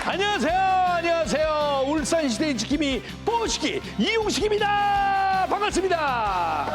안녕하세요. 안녕하세요. 울산시대의 지킴이 뽀시기 이용식입니다. 반갑습니다.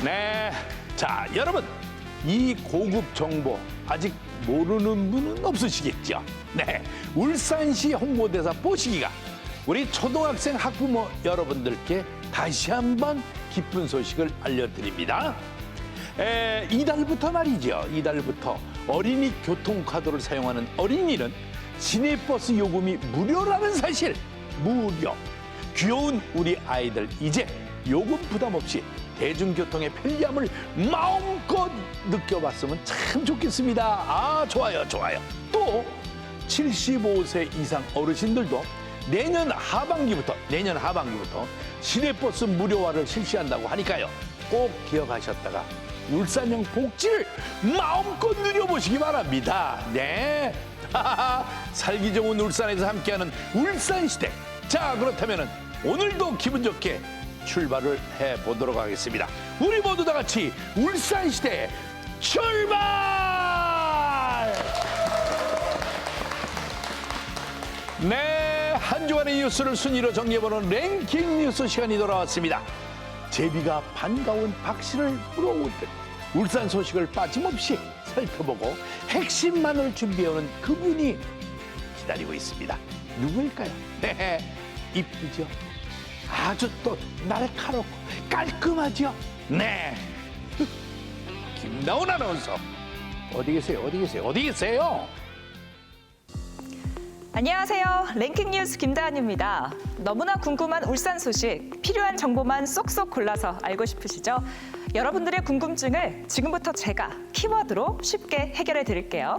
네. 자, 여러분. 이 고급 정보 아직 모르는 분은 없으시겠죠? 네. 울산시 홍보대사 뽀시기가 우리 초등학생 학부모 여러분들께 다시 한번 기쁜 소식을 알려드립니다. 이달부터 말이죠. 이달부터 어린이 교통카드를 사용하는 어린이는 시내버스 요금이 무료라는 사실. 무료. 귀여운 우리 아이들 이제 요금 부담 없이 대중교통의 편리함을 마음껏 느껴봤으면 참 좋겠습니다. 아, 좋아요, 좋아요. 또 75세 이상 어르신들도 내년 하반기부터 시내버스 무료화를 실시한다고 하니까요. 꼭 기억하셨다가 울산형 복지를 마음껏 누려보시기 바랍니다. 네. 살기 좋은 울산에서 함께하는 울산시대. 자, 그렇다면 오늘도 기분 좋게 출발을 해보도록 하겠습니다. 우리 모두 다 같이 울산시대 출발! 네, 한 주간의 뉴스를 순위로 정리해보는 랭킹 뉴스 시간이 돌아왔습니다. 제비가 반가운 박씨를 물어오듯 울산 소식을 빠짐없이 살펴보고 핵심만을 준비해오는 그분이 기다리고 있습니다. 누구일까요? 네, 이쁘죠? 아주 또 날카롭고 깔끔하죠? 네. 김나온 아나운서. 어디 계세요? 어디 계세요? 어디 계세요? 안녕하세요. 랭킹 뉴스 김다한입니다. 너무나 궁금한 울산 소식, 필요한 정보만 쏙쏙 골라서 알고 싶으시죠? 여러분들의 궁금증을 지금부터 제가 키워드로 쉽게 해결해 드릴게요.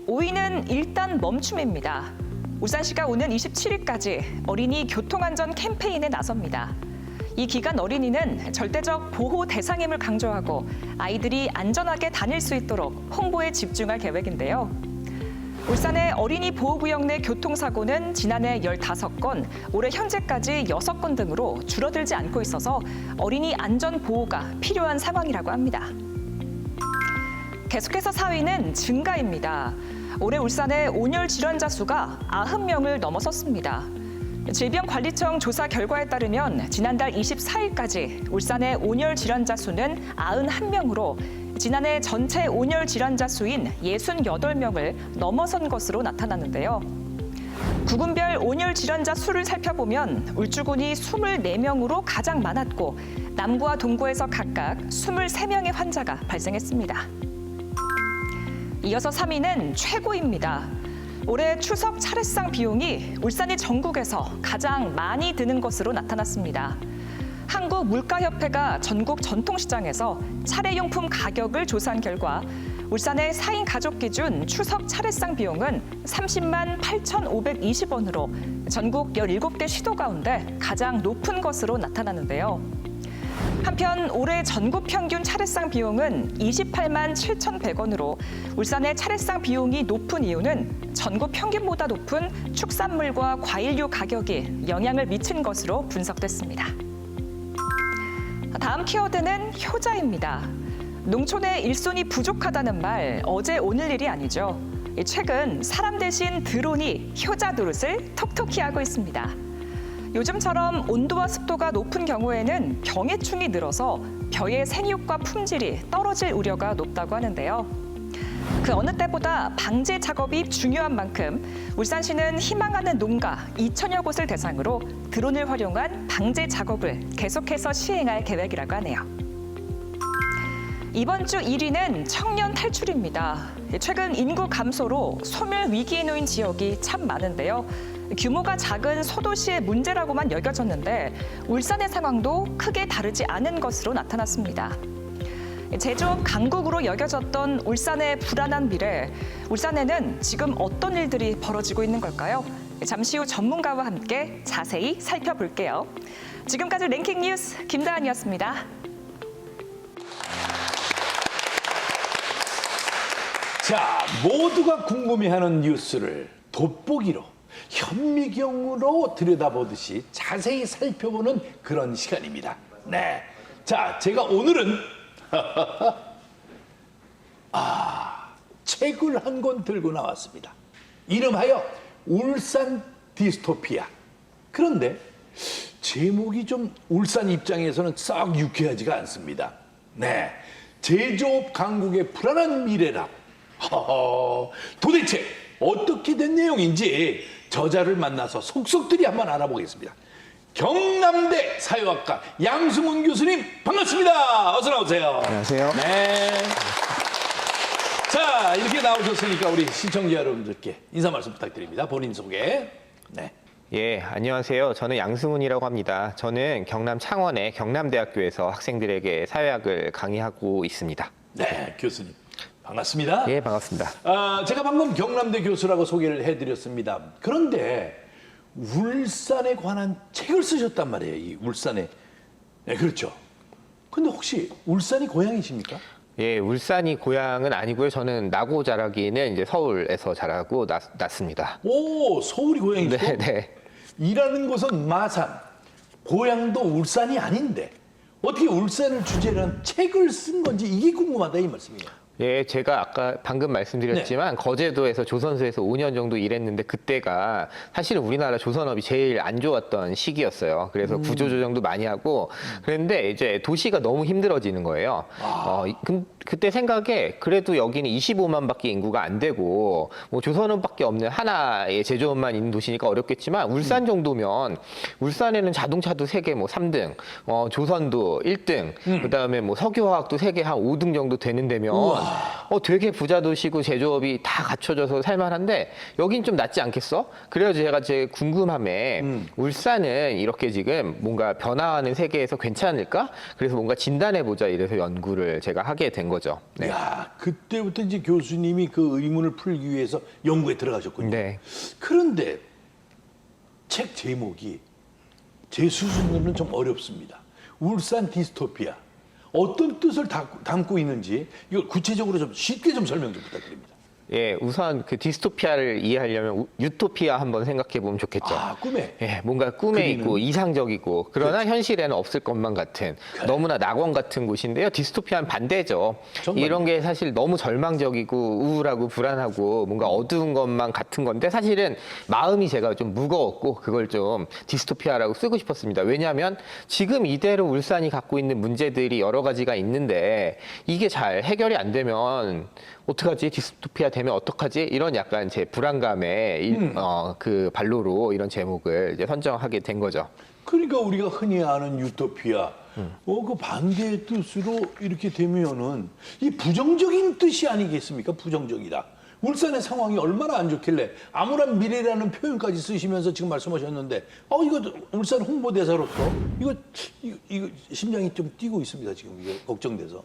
5위는 일단 멈춤입니다. 울산시가 오는 27일까지 어린이 교통안전 캠페인에 나섭니다. 이 기간 어린이는 절대적 보호 대상임을 강조하고 아이들이 안전하게 다닐 수 있도록 홍보에 집중할 계획인데요. 울산의 어린이 보호구역 내 교통사고는 지난해 15건, 올해 현재까지 6건 등으로 줄어들지 않고 있어서 어린이 안전 보호가 필요한 상황이라고 합니다. 계속해서 4위는 증가입니다. 올해 울산의 온열 질환자 수가 90명을 넘어섰습니다. 질병관리청 조사 결과에 따르면 지난달 24일까지 울산의 온열 질환자 수는 91명으로 지난해 전체 온열 질환자 수인 68명을 넘어선 것으로 나타났는데요. 구군별 온열 질환자 수를 살펴보면 울주군이 24명으로 가장 많았고 남구와 동구에서 각각 23명의 환자가 발생했습니다. 이어서 3위는 최고입니다. 올해 추석 차례상 비용이 울산이 전국에서 가장 많이 드는 것으로 나타났습니다. 한국물가협회가 전국 전통시장에서 차례용품 가격을 조사한 결과 울산의 4인 가족 기준 추석 차례상 비용은 30만 8,520원으로 전국 17개 시도 가운데 가장 높은 것으로 나타나는데요. 한편 올해 전국 평균 차례상 비용은 28만 7,100원으로 울산의 차례상 비용이 높은 이유는 전국 평균보다 높은 축산물과 과일류 가격이 영향을 미친 것으로 분석됐습니다. 다음 키워드는 효자입니다. 농촌에 일손이 부족하다는 말 어제 오늘 일이 아니죠. 최근 사람 대신 드론이 효자 노릇을 톡톡히 하고 있습니다. 요즘처럼 온도와 습도가 높은 경우에는 병해충이 늘어서 벼의 생육과 품질이 떨어질 우려가 높다고 하는데요. 그 어느 때보다 방제 작업이 중요한 만큼 울산시는 희망하는 농가 2천여 곳을 대상으로 드론을 활용한 방제 작업을 계속해서 시행할 계획이라고 하네요. 이번 주 1위는 청년 탈출입니다. 최근 인구 감소로 소멸 위기에 놓인 지역이 참 많은데요. 규모가 작은 소도시의 문제라고만 여겨졌는데 울산의 상황도 크게 다르지 않은 것으로 나타났습니다. 제조업 강국으로 여겨졌던 울산의 불안한 미래, 울산에는 지금 어떤 일들이 벌어지고 있는 걸까요? 잠시 후 전문가와 함께 자세히 살펴볼게요. 지금까지 랭킹 뉴스 김다한이었습니다. 자, 모두가 궁금해하는 뉴스를 돋보기로 현미경으로 들여다보듯이 자세히 살펴보는 그런 시간입니다. 네. 자, 제가 오늘은 책을 한 권 들고 나왔습니다. 이름하여 울산 디스토피아. 그런데 제목이 좀 울산 입장에서는 썩 유쾌하지가 않습니다. 네, 제조업 강국의 불안한 미래라. 도대체 어떻게 된 내용인지 저자를 만나서 속속들이 한번 알아보겠습니다. 경남대 사회학과 양승훈 교수님 반갑습니다. 어서 나오세요. 안녕하세요. 네. 자, 이렇게 나오셨으니까 우리 시청자 여러분들께 인사 말씀 부탁드립니다. 본인 소개. 네. 예, 안녕하세요. 저는 양승훈이라고 합니다. 저는 경남 창원의 경남대학교에서 학생들에게 사회학을 강의하고 있습니다. 네, 교수님. 반갑습니다. 예, 반갑습니다. 제가 방금 경남대 교수라고 소개를 해드렸습니다. 그런데 울산에 관한 책을 쓰셨단 말이에요. 이 울산에. 네, 그렇죠. 근데 혹시 울산이 고향이십니까? 예, 울산이 고향은 아니고요. 저는 나고 자라기는 이제 서울에서 자라고 났습니다. 오, 서울이 고향이시고? 네, 네. 일하는 곳은 마산, 고향도 울산이 아닌데 어떻게 울산을 주제로 한 책을 쓴 건지 이게 궁금하다 이 말씀이에요. 예, 제가 아까 방금 말씀드렸지만 거제도에서 조선소에서 5년 정도 일했는데 그때가 사실은 우리나라 조선업이 제일 안 좋았던 시기였어요. 그래서 구조조정도 많이 하고 그런데 이제 도시가 너무 힘들어지는 거예요. 그때 생각에 그래도 여기는 25만밖에 인구가 안 되고 뭐 조선업밖에 없는 하나의 제조업만 있는 도시니까 어렵겠지만 울산 정도면 울산에는 자동차도 세계 뭐 3등, 조선도 1등, 그다음에 뭐 석유화학도 세계 한 5등 정도 되는 데면 되게 부자 도시고 제조업이 다 갖춰져서 살만한데 여긴 좀 낫지 않겠어? 그래서 제가 궁금함에 울산은 이렇게 지금 뭔가 변화하는 세계에서 괜찮을까? 그래서 뭔가 진단해보자 이래서 연구를 제가 하게 된 거죠. 네. 야, 그때부터 이제 교수님이 그 의문을 풀기 위해서 연구에 들어가셨군요. 네. 그런데 책 제목이 제 수준으로는 좀 어렵습니다. 울산 디스토피아. 어떤 뜻을 담고 있는지 이걸 구체적으로 좀 쉽게 좀 설명 좀 부탁드립니다. 예, 우선 그 디스토피아를 이해하려면 유토피아 한번 생각해 보면 좋겠죠. 아, 꿈에. 예, 뭔가 꿈에 그리는. 있고 이상적이고 그러나 그렇죠. 현실에는 없을 것만 같은 너무나 낙원 같은 곳인데요. 디스토피아는 반대죠. 정말요? 이런 게 사실 너무 절망적이고 우울하고 불안하고 뭔가 어두운 것만 같은 건데 사실은 마음이 제가 좀 무거웠고 그걸 좀 디스토피아라고 쓰고 싶었습니다. 왜냐하면 지금 이대로 울산이 갖고 있는 문제들이 여러 가지가 있는데 이게 잘 해결이 안 되면 어떡하지? 디스토피아 되면 어떡하지? 이런 약간 제 불안감의 그 발로로 이런 제목을 이제 선정하게 된 거죠. 그러니까 우리가 흔히 아는 유토피아, 그 반대의 뜻으로 이렇게 되면은 이 부정적인 뜻이 아니겠습니까? 부정적이다. 울산의 상황이 얼마나 안 좋길래 암울한 미래라는 표현까지 쓰시면서 지금 말씀하셨는데, 이거 울산 홍보대사로서 이거 심장이 좀 뛰고 있습니다. 지금 이게 걱정돼서.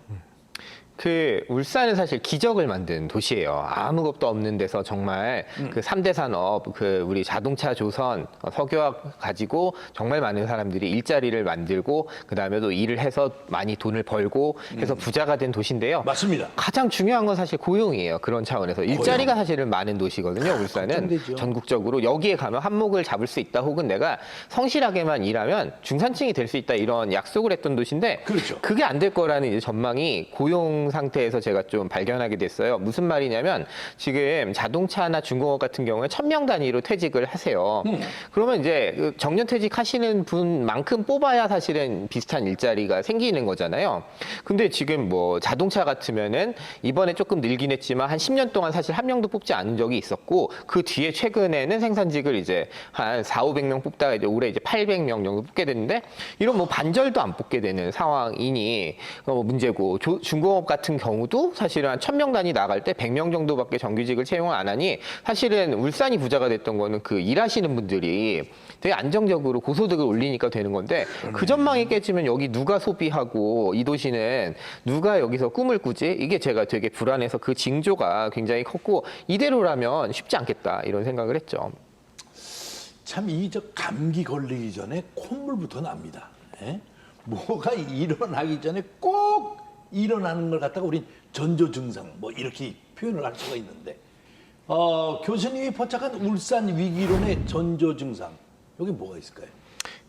그 울산은 사실 기적을 만든 도시예요. 아무것도 없는 데서 정말 그 3대 산업, 그 우리 자동차, 조선, 석유화학 가지고 정말 많은 사람들이 일자리를 만들고 그다음에 또 일을 해서 많이 돈을 벌고 해서 부자가 된 도시인데요. 맞습니다. 가장 중요한 건 사실 고용이에요. 그런 차원에서 일자리가 사실은 많은 도시거든요. 울산은 걱정되죠. 전국적으로 여기에 가면 한몫을 잡을 수 있다 혹은 내가 성실하게만 일하면 중산층이 될 수 있다 이런 약속을 했던 도시인데 그렇죠. 그게 안 될 거라는 이제 전망이 고용 상태에서 제가 좀 발견하게 됐어요. 무슨 말이냐면 지금 자동차나 중공업 같은 경우에 1000명 단위로 퇴직을 하세요. 그러면 이제 그 정년퇴직 하시는 분만큼 뽑아야 사실은 비슷한 일자리가 생기는 거잖아요. 근데 지금 뭐 자동차 같으면은 이번에 조금 늘긴 했지만 한 10년 동안 사실 한 명도 뽑지 않은 적이 있었고 그 뒤에 최근에는 생산직을 이제 한 400~500명 뽑다가 이제 올해 이제 800명 정도 뽑게 됐는데 이런 뭐 반절도 안 뽑게 되는 상황이니 문제고 중공업 같은 경우도 사실은 한 1000명 단위 나갈 때 100명 정도밖에 정규직을 채용을 안 하니 사실은 울산이 부자가 됐던 거는 그 일하시는 분들이 되게 안정적으로 고소득을 올리니까 되는 건데 그 전망이 깨지면 여기 누가 소비하고 이 도시는 누가 여기서 꿈을 꾸지? 이게 제가 되게 불안해서 그 징조가 굉장히 컸고 이대로라면 쉽지 않겠다 이런 생각을 했죠. 참 저 감기 걸리기 전에 콧물부터 납니다. 예? 뭐가 일어나기 전에 꼭 일어나는 걸 갖다가 우린 전조 증상 뭐 이렇게 표현을 할 수가 있는데 교수님이 포착한 울산 위기론의 전조 증상 여기 뭐가 있을까요?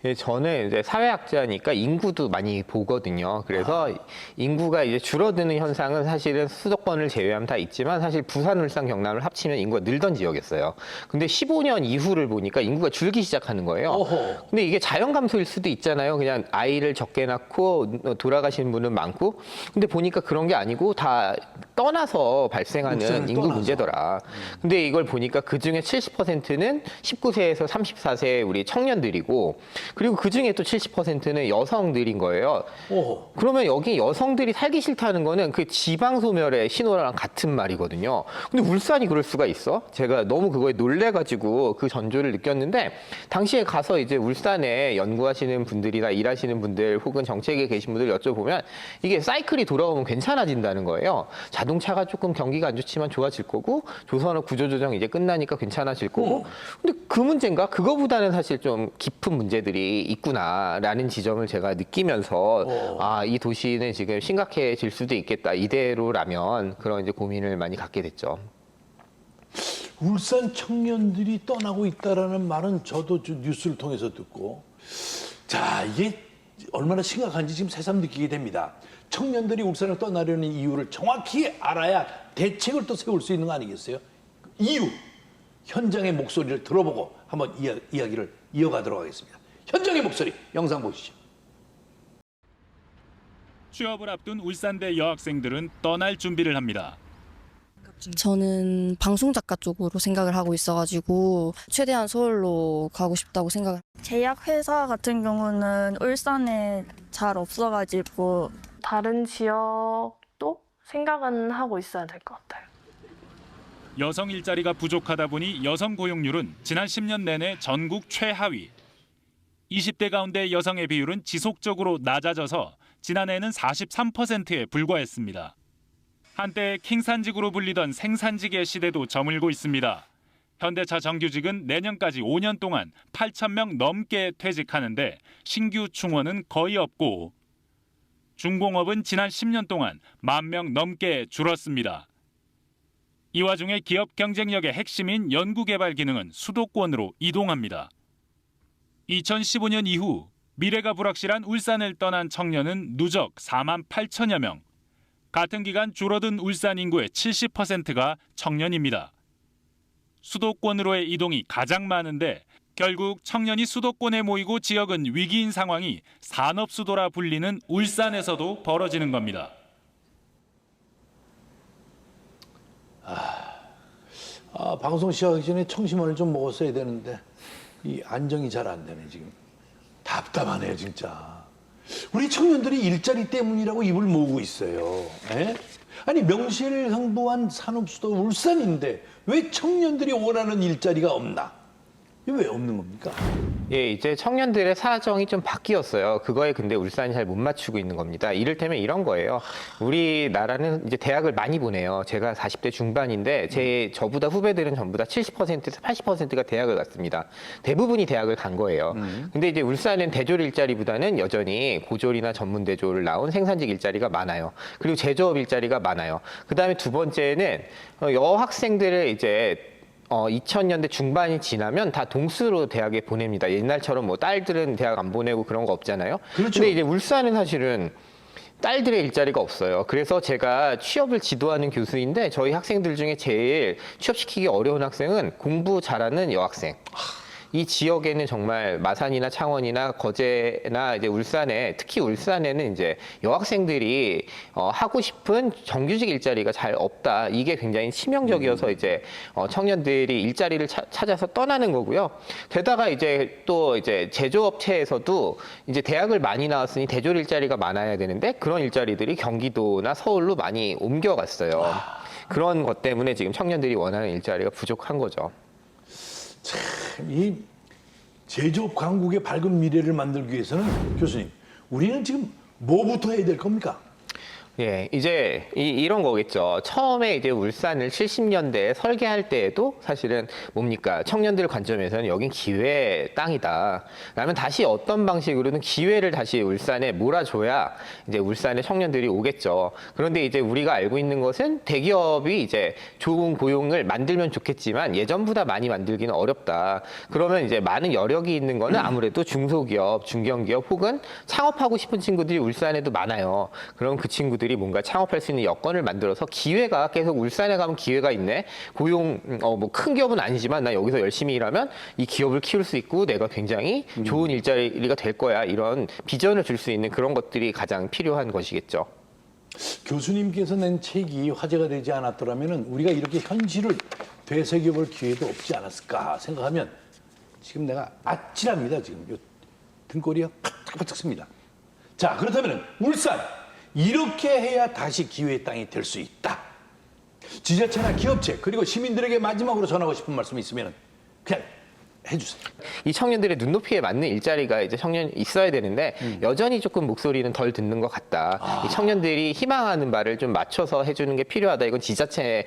예, 저는 이제 사회학자니까 인구도 많이 보거든요. 그래서 인구가 이제 줄어드는 현상은 사실은 수도권을 제외하면 다 있지만 사실 부산, 울산, 경남을 합치면 인구가 늘던 지역이었어요. 근데 15년 이후를 보니까 인구가 줄기 시작하는 거예요. 어허. 근데 이게 자연 감소일 수도 있잖아요. 그냥 아이를 적게 낳고 돌아가시는 분은 많고. 근데 보니까 그런 게 아니고 다 떠나서 발생하는 울산을 인구 떠나서. 문제더라. 근데 이걸 보니까 그중에 70%는 19세에서 34세 우리 청년들이고 그리고 그중에 또 70%는 여성들인 거예요. 어허. 그러면 여기 여성들이 살기 싫다는 거는 그 지방 소멸의 신호랑 같은 말이거든요. 근데 울산이 그럴 수가 있어? 제가 너무 그거에 놀래가지고 그 전조를 느꼈는데 당시에 가서 이제 울산에 연구하시는 분들이나 일하시는 분들 혹은 정책에 계신 분들 여쭤보면 이게 사이클이 돌아오면 괜찮아진다는 거예요. 자동차가 조금 경기가 안 좋지만 좋아질 거고 조선업 구조조정 이제 끝나니까 괜찮아질 거고 근데 그 문제인가? 그거보다는 사실 좀 깊은 문제들이 있구나라는 지점을 제가 느끼면서 아, 이 도시는 지금 심각해질 수도 있겠다. 이대로라면 그런 이제 고민을 많이 갖게 됐죠. 울산 청년들이 떠나고 있다라는 말은 저도 뉴스를 통해서 듣고 자 이게 얼마나 심각한지 지금 새삼 느끼게 됩니다. 청년들이 울산을 떠나려는 이유를 정확히 알아야 대책을 또 세울 수 있는 거 아니겠어요? 이유, 현장의 목소리를 들어보고 한번 이야기를 이어가도록 하겠습니다. 현장의 목소리 영상 보시죠. 취업을 앞둔 울산대 여학생들은 떠날 준비를 합니다. 저는 방송작가 쪽으로 생각을 하고 있어가지고 최대한 서울로 가고 싶다고 생각을. 제약회사 같은 경우는 울산에 잘 없어가지고 다른 지역도 생각은 하고 있어야 될 것 같아요. 여성 일자리가 부족하다 보니 여성 고용률은 지난 10년 내내 전국 최하위. 20대 가운데 여성의 비율은 지속적으로 낮아져서 지난해에는 43%에 불과했습니다. 한때 킹산직으로 불리던 생산직의 시대도 저물고 있습니다. 현대차 정규직은 내년까지 5년 동안 8,000명 넘게 퇴직하는데 신규 충원은 거의 없고 중공업은 지난 10년 동안 10,000명 넘게 줄었습니다. 이 와중에 기업 경쟁력의 핵심인 연구개발 기능은 수도권으로 이동합니다. 2015년 이후 미래가 불확실한 울산을 떠난 청년은 누적 48,000여 명. 같은 기간 줄어든 울산 인구의 70%가 청년입니다. 수도권으로의 이동이 가장 많은데 결국 청년이 수도권에 모이고 지역은 위기인 상황이 산업수도라 불리는 울산에서도 벌어지는 겁니다. 방송 시작하기 전에 청심환을 좀 먹었어야 되는데 이 안정이 잘 안 되네 지금. 답답하네요 진짜. 우리 청년들이 일자리 때문이라고 입을 모으고 있어요. 에? 아니 명실상부한 산업수도 울산인데 왜 청년들이 원하는 일자리가 없나? 이게 왜 없는 겁니까? 예, 이제 청년들의 사정이 좀 바뀌었어요. 그거에 근데 울산이 잘 못 맞추고 있는 겁니다. 이를테면 이런 거예요. 우리나라는 이제 대학을 많이 보내요. 제가 40대 중반인데 저보다 후배들은 전부 다 70%에서 80%가 대학을 갔습니다. 대부분이 대학을 간 거예요. 근데 이제 울산은 대졸 일자리보다는 여전히 고졸이나 전문 대졸을 나온 생산직 일자리가 많아요. 그리고 제조업 일자리가 많아요. 그다음에 두 번째는 여학생들을 이제 2000년대 중반이 지나면 다 동수로 대학에 보냅니다. 옛날처럼 뭐 딸들은 대학 안 보내고 그런 거 없잖아요. 그렇죠. 근데 이제 울산은 사실은 딸들의 일자리가 없어요. 그래서 제가 취업을 지도하는 교수인데 저희 학생들 중에 제일 취업시키기 어려운 학생은 공부 잘하는 여학생. 이 지역에는 정말 마산이나 창원이나 거제나 이제 울산에 특히 울산에는 이제 여학생들이 하고 싶은 정규직 일자리가 잘 없다. 이게 굉장히 치명적이어서 이제 청년들이 일자리를 찾아서 떠나는 거고요. 게다가 이제 또 이제 제조업체에서도 이제 대학을 많이 나왔으니 대졸 일자리가 많아야 되는데 그런 일자리들이 경기도나 서울로 많이 옮겨갔어요. 그런 것 때문에 지금 청년들이 원하는 일자리가 부족한 거죠. 이 제조업 강국의 밝은 미래를 만들기 위해서는 교수님, 우리는 지금 뭐부터 해야 될 겁니까? 예, 이제 이런 거겠죠. 처음에 이제 울산을 70년대에 설계할 때에도 사실은 뭡니까? 청년들 관점에서는 여긴 기회의 땅이다. 라면 다시 어떤 방식으로든 기회를 다시 울산에 몰아줘야 이제 울산의 청년들이 오겠죠. 그런데 이제 우리가 알고 있는 것은 대기업이 이제 좋은 고용을 만들면 좋겠지만 예전보다 많이 만들기는 어렵다. 그러면 이제 많은 여력이 있는 거는 아무래도 중소기업, 중견기업 혹은 창업하고 싶은 친구들이 울산에도 많아요. 그럼 그 친구들이 뭔가 창업할 수 있는 여건을 만들어서 기회가 계속 울산에 가면 기회가 있네. 고용 뭐 큰 기업은 아니지만 나 여기서 열심히 일하면 이 기업을 키울 수 있고 내가 굉장히 좋은 일자리가 될 거야. 이런 비전을 줄 수 있는 그런 것들이 가장 필요한 것이겠죠. 교수님께서 낸 책이 화제가 되지 않았더라면 우리가 이렇게 현실을 되새겨볼 기회도 없지 않았을까 생각하면 지금 내가 아찔합니다. 지금 요 등골이가 바짝바짝 습니다. 자, 그렇다면 울산 이렇게 해야 다시 기회의 땅이 될 수 있다. 지자체나 기업체 그리고 시민들에게 마지막으로 전하고 싶은 말씀이 있으면 그냥 해주세요. 이 청년들의 눈높이에 맞는 일자리가 이제 청년이 있어야 되는데 여전히 조금 목소리는 덜 듣는 것 같다. 이 청년들이 희망하는 바를 좀 맞춰서 해주는 게 필요하다. 이건 지자체에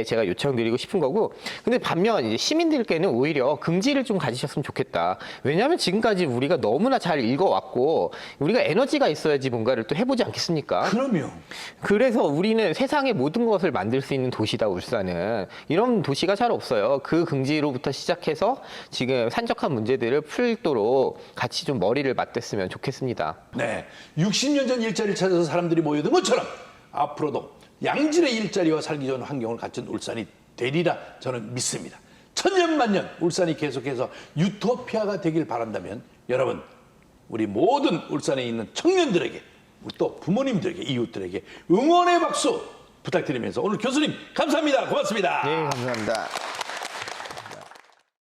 제가 요청드리고 싶은 거고. 근데 반면 이제 시민들께는 오히려 긍지를 좀 가지셨으면 좋겠다. 왜냐하면 지금까지 우리가 너무나 잘 읽어왔고 우리가 에너지가 있어야지 뭔가를 또 해보지 않겠습니까? 그럼요. 그래서 우리는 세상의 모든 것을 만들 수 있는 도시다, 울산은. 이런 도시가 잘 없어요. 그 긍지로부터 시작해서 지금 산적한 문제들을 풀도록 같이 좀 머리를 맞댔으면 좋겠습니다. 네, 60년 전 일자리를 찾아서 사람들이 모여든 것처럼 앞으로도 양질의 일자리와 살기 좋은 환경을 갖춘 울산이 되리라 저는 믿습니다. 천년만년 울산이 계속해서 유토피아가 되길 바란다면 여러분 우리 모든 울산에 있는 청년들에게 또 부모님들에게 이웃들에게 응원의 박수 부탁드리면서 오늘 교수님 감사합니다. 고맙습니다. 네, 감사합니다.